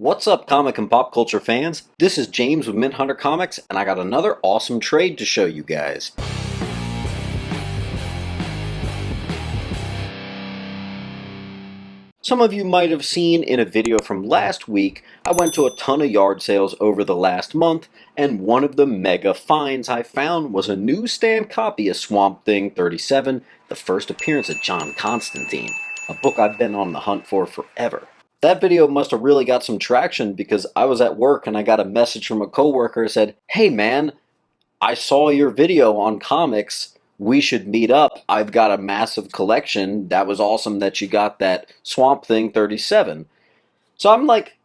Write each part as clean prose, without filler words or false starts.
What's up, comic and pop culture fans? This is James with Mint Hunter Comics, and I got another awesome trade to show you guys. Some of you might have seen in a video from last week, I went to a ton of yard sales over the last month, and one of the mega finds I found was a newsstand copy of Swamp Thing 37, the first appearance of John Constantine, a book I've been on the hunt for forever. That video must have really got some traction because I was at work and I got a message from a coworker that said, "Hey man, I saw your video on comics. We should meet up. I've got a massive collection. That was awesome that you got that Swamp Thing 37." So I'm like,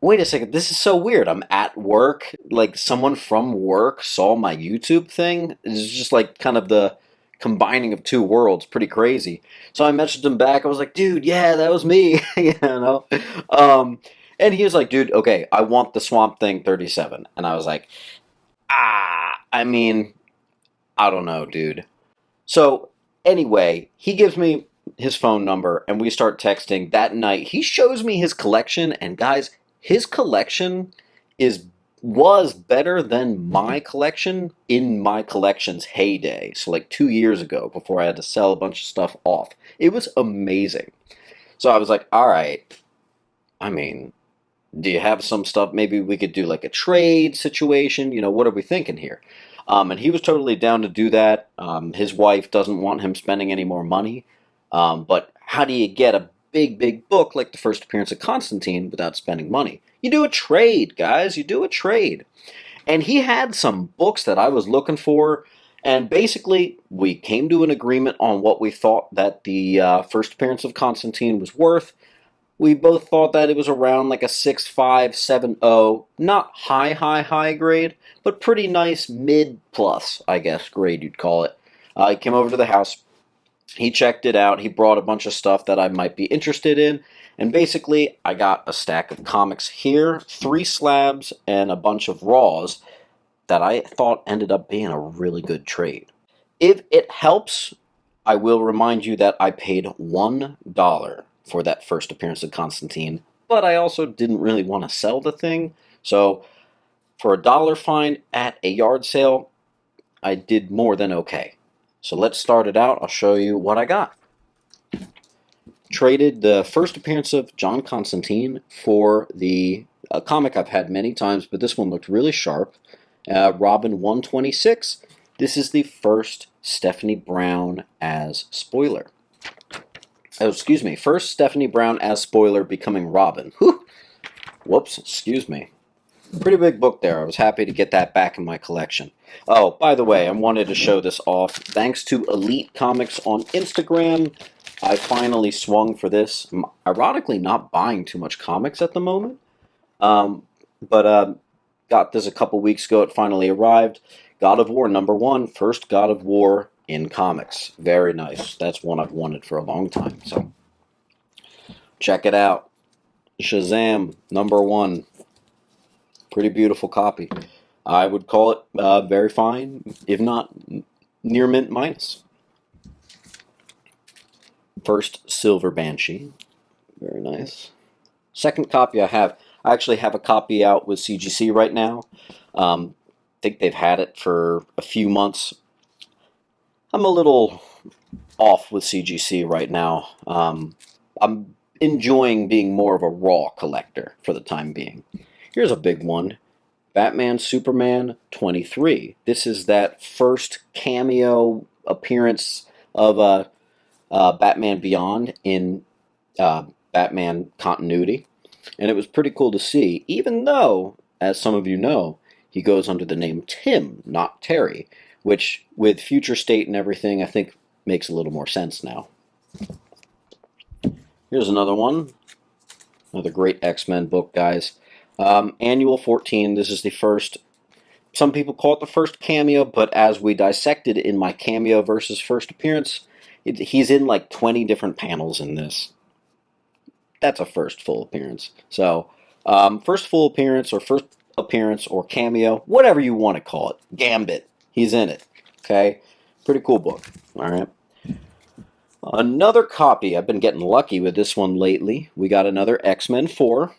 wait a second, this is so weird. I'm at work, like someone from work saw my YouTube thing. It's just like kind of the combining of two worlds, pretty crazy. So I messaged him back. I was like, dude, yeah, that was me, you know. Um, and he was like, dude, okay, I want the Swamp Thing 37. And I was like, I mean, I don't know, dude. So anyway, he gives me his phone number and we start texting. That night, he shows me his collection, and guys, his collection was better than my collection in my collection's heyday. So like 2 years ago, before I had to sell a bunch of stuff off. It was amazing. So I was like, all right, I mean, do you have some stuff? Maybe we could do like a trade situation. You know, what are we thinking here? And he was totally down to do that. His wife doesn't want him spending any more money. But how do you get a big book like the first appearance of Constantine without spending money? You do a trade, guys. You do a trade. And he had some books that I was looking for. And basically, we came to an agreement on what we thought that the first appearance of Constantine was worth. We both thought that it was around like a 6.5, 7.0, not high grade, but pretty nice mid-plus, I guess, grade you'd call it. He came over to the house, he checked it out, he brought a bunch of stuff that I might be interested in, and basically I got a stack of comics here, 3 slabs, and a bunch of raws that I thought ended up being a really good trade. If it helps, I will remind you that I paid $1 for that first appearance of Constantine, but I also didn't really want to sell the thing, so for $1 find at a yard sale, I did more than okay. So let's start it out. I'll show you what I got. Traded the first appearance of John Constantine for the comic I've had many times, but this one looked really sharp. Robin 126. This is the first Stephanie Brown as Spoiler. Oh, excuse me. First Stephanie Brown as Spoiler becoming Robin. Whew. Whoops, excuse me. Pretty big book there. I was happy to get that back in my collection. Oh, by the way, I wanted to show this off. Thanks to Elite Comics on Instagram, I finally swung for this. I'm ironically not buying too much comics at the moment. But got this a couple weeks ago. It finally arrived. God of War #1. First God of War in comics. Very nice. That's one I've wanted for a long time. So check it out. Shazam #1. Pretty beautiful copy. I would call it very fine, if not near mint minus. First Silver Banshee. Very nice. Second copy I actually have a copy out with CGC right now. I think they've had it for a few months. I'm a little off with CGC right now. I'm enjoying being more of a raw collector for the time being. Here's a big one. Batman Superman 23. This is that first cameo appearance of Batman Beyond in Batman continuity. And it was pretty cool to see, even though, as some of you know, he goes under the name Tim, not Terry, which, with Future State and everything, I think makes a little more sense now. Here's another one. Another great X-Men book, guys. Annual 14. This is the first, some people call it the first cameo, but as we dissected in my cameo versus first appearance, he's in like 20 different panels in this. That's a first full appearance. So, first full appearance or first appearance or cameo, whatever you want to call it. Gambit. He's in it. Okay? Pretty cool book. Alright. Another copy. I've been getting lucky with this one lately. We got another X-Men 4.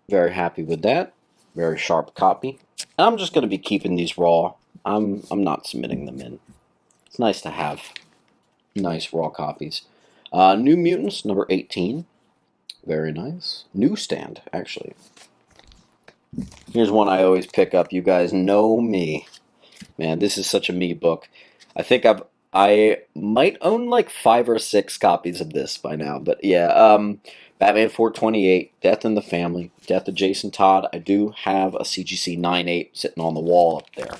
Very happy with that. Very sharp copy. And I'm just going to be keeping these raw. I'm not submitting them in. It's nice to have nice raw copies. New Mutants, number 18. Very nice. Newsstand, actually. Here's one I always pick up. You guys know me. Man, this is such a me book. I might own like 5 or 6 copies of this by now. But yeah, Batman 428, Death in the Family, Death of Jason Todd. I do have a CGC 98 sitting on the wall up there.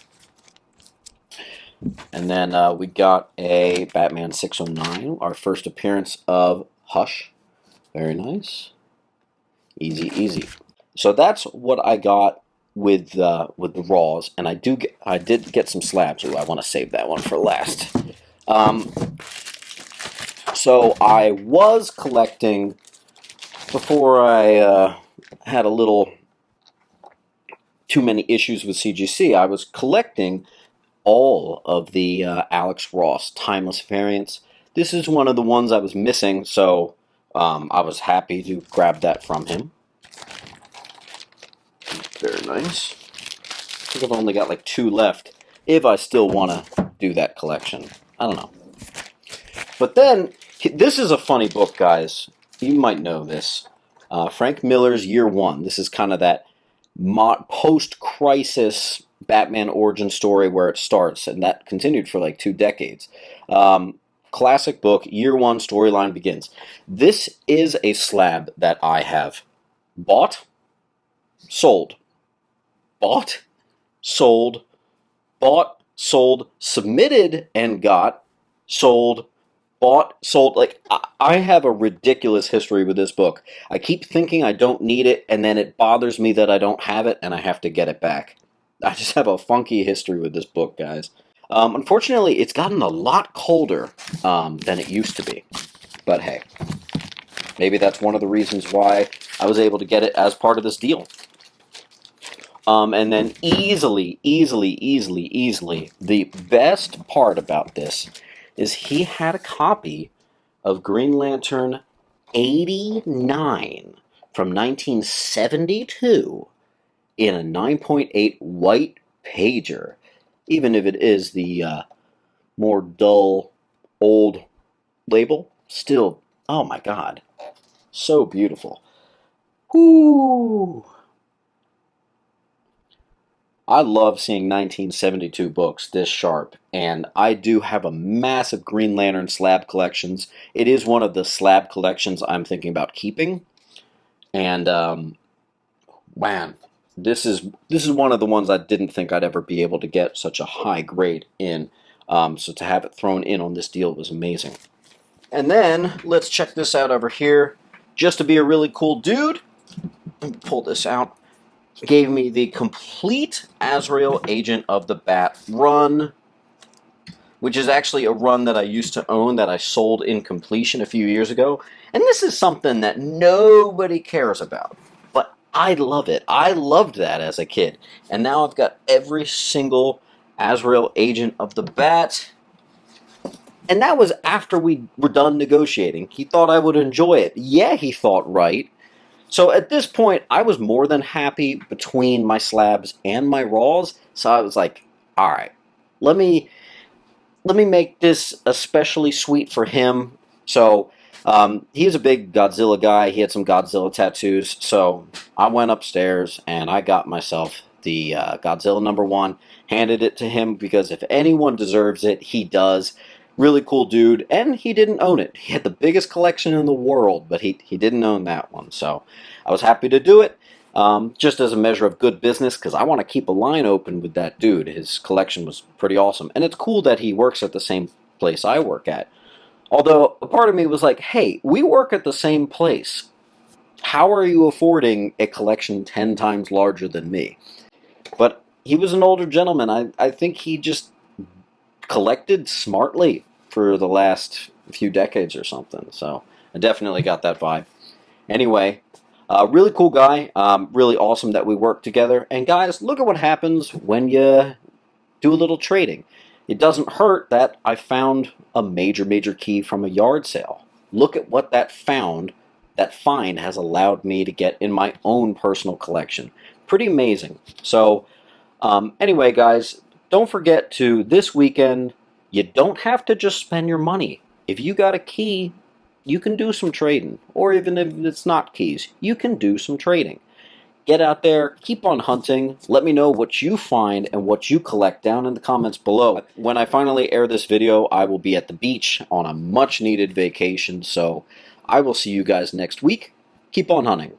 And then we got a Batman 609, our first appearance of Hush. Very nice. Easy, easy. So that's what I got with the raws, and I did get some slabs. Ooh, I want to save that one for last. So I was collecting before I had a little too many issues with CGC. I was collecting all of the Alex Ross Timeless variants. This is one of the ones I was missing, so I was happy to grab that from him. Very nice. I think I've only got like 2 left if I still want to do that collection. I don't know. But then, this is a funny book, guys. You might know this. Frank Miller's Year One. This is kind of that post-crisis Batman origin story where it starts, and that continued for like 2 decades. Classic book, Year One storyline begins. This is a slab that I have bought, sold, bought, sold, bought, sold, submitted and got, sold, bought, sold. Like, I have a ridiculous history with this book. I keep thinking I don't need it, and then it bothers me that I don't have it, and I have to get it back. I just have a funky history with this book, guys. Unfortunately, it's gotten a lot colder than it used to be. But hey, maybe that's one of the reasons why I was able to get it as part of this deal. And then easily, the best part about this is he had a copy of Green Lantern 89 from 1972 in a 9.8 white pager, even if it is the more dull, old label. Still, oh my god, so beautiful. Whoo! I love seeing 1972 books this sharp, and I do have a massive Green Lantern slab collections. It is one of the slab collections I'm thinking about keeping, and man, this is one of the ones I didn't think I'd ever be able to get such a high grade in. So to have it thrown in on this deal was amazing. And then let's check this out over here. Just to be a really cool dude, let me pull this out. Gave me the complete Azrael Agent of the Bat run, which is actually a run that I used to own that I sold in completion a few years ago. And this is something that nobody cares about. But I love it. I loved that as a kid. And now I've got every single Azrael Agent of the Bat. And that was after we were done negotiating. He thought I would enjoy it. Yeah, he thought right. So at this point, I was more than happy between my slabs and my raws. So I was like, all right, let me make this especially sweet for him. So he's a big Godzilla guy. He had some Godzilla tattoos. So I went upstairs and I got myself the Godzilla #1, handed it to him because if anyone deserves it, he does. Really cool dude, and he didn't own it. He had the biggest collection in the world, but he didn't own that one. So I was happy to do it, just as a measure of good business, because I want to keep a line open with that dude. His collection was pretty awesome, and it's cool that he works at the same place I work at. Although a part of me was like, hey, we work at the same place. How are you affording a collection 10 times larger than me? But he was an older gentleman. I think he just collected smartly for the last few decades or something. So I definitely got that vibe. Anyway, really cool guy. Really awesome that we work together. And guys, look at what happens when you do a little trading. It doesn't hurt that I found a major key from a yard sale. Look at what that found that find has allowed me to get in my own personal collection. Pretty amazing. So anyway, guys, don't forget to this weekend, you don't have to just spend your money. If you got a key, you can do some trading. Or even if it's not keys, you can do some trading. Get out there, keep on hunting. Let me know what you find and what you collect down in the comments below. When I finally air this video, I will be at the beach on a much needed vacation, so I will see you guys next week. Keep on hunting.